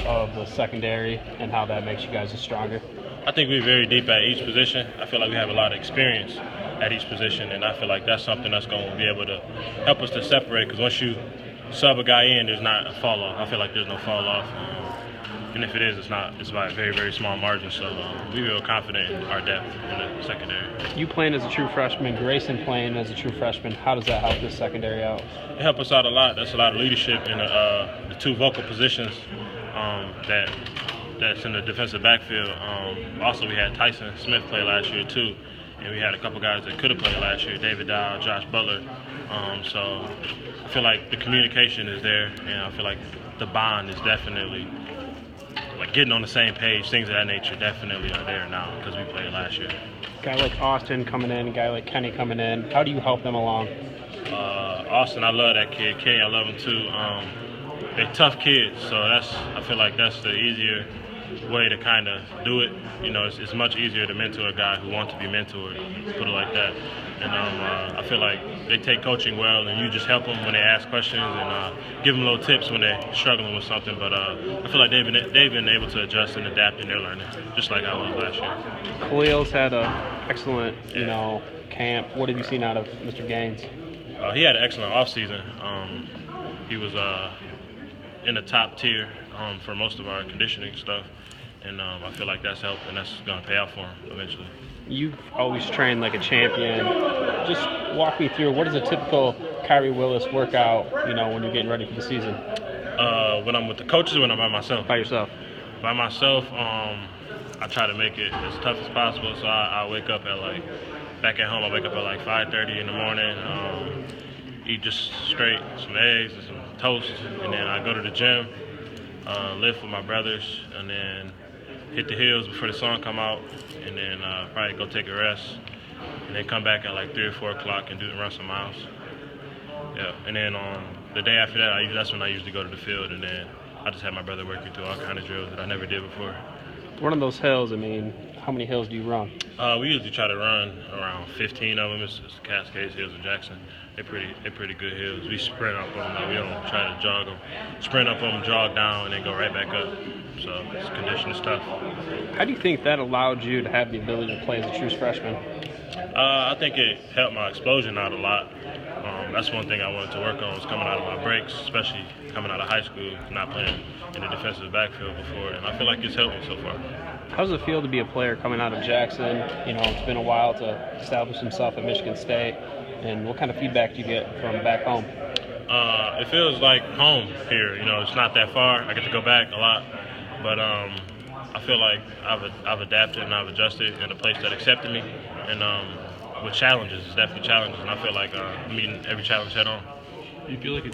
of the secondary and how that makes you guys stronger? I think we're very deep at each position. I feel like we have a lot of experience at each position, and I feel like that's something that's going to be able to help us to separate, because once you sub a guy in, there's not a fall off. I feel like there's no fall off. And if it is, it's by a very, very small margin. So we feel confident in our depth in the secondary. You playing as a true freshman, Grayson playing as a true freshman, how does that help this secondary out? It helps us out a lot. That's a lot of leadership in the two vocal positions that's in the defensive backfield. Also, we had Tyson Smith play last year too, and we had a couple guys that could have played last year, David Dow, Josh Butler. So I feel like the communication is there, and I feel like the bond is definitely, like, getting on the same page, things of that nature definitely are there now because we played last year. Guy like Austin coming in, guy like Kenny coming in, how do you help them along? Austin, I love that kid. Kenny, I love him too. They're tough kids, so I feel like that's the easier way to kind of do it. You know, it's much easier to mentor a guy who wants to be mentored, put it like that. And I feel like they take coaching well, and you just help them when they ask questions and give them little tips when they're struggling with something. But I feel like they've been able to adjust and adapt in their learning, just like I was last year. Khalil's had an excellent, camp. What have you seen out of Mr. Gaines? He had an excellent offseason. He was in the top tier for most of our conditioning stuff, and I feel like that's helped, and that's going to pay out for him eventually. You've always trained like a champion. Just walk me through, what is a typical Khari Willis workout, when you're getting ready for the season? When I'm with the coaches or when I'm by myself? By yourself. By myself, I try to make it as tough as possible, so I wake up back at home, I wake up at 5:30 in the morning, eat just straight some eggs and some toast, and then I go to the gym, lift with my brothers, and then hit the hills before the sun come out, and then probably go take a rest, and then come back at 3 or 4 o'clock and run some miles. Yeah, and then the day after that, that's when I usually go to the field, and then I just have my brother work me through all kind of drills that I never did before. One of those hills, how many hills do you run? We usually try to run around 15 of them. It's Cascades, Hills, and Jackson. They're pretty good hills. We sprint up them. We don't try to jog them. Sprint up them, jog down, and then go right back up. So it's conditioning stuff. How do you think that allowed you to have the ability to play as a true freshman? I think it helped my explosion out a lot. That's one thing I wanted to work on, was coming out of my breaks, especially coming out of high school, not playing in the defensive backfield before, and I feel like it's helped me so far. How does it feel to be a player coming out of Jackson? It's been a while to establish himself at Michigan State, and what kind of feedback do you get from back home? It feels like home here. It's not that far. I get to go back a lot, but I feel like I've adapted and I've adjusted in a place that accepted me, and with challenges, it's definitely challenges, and I feel like I'm meeting every challenge head on. Do you feel like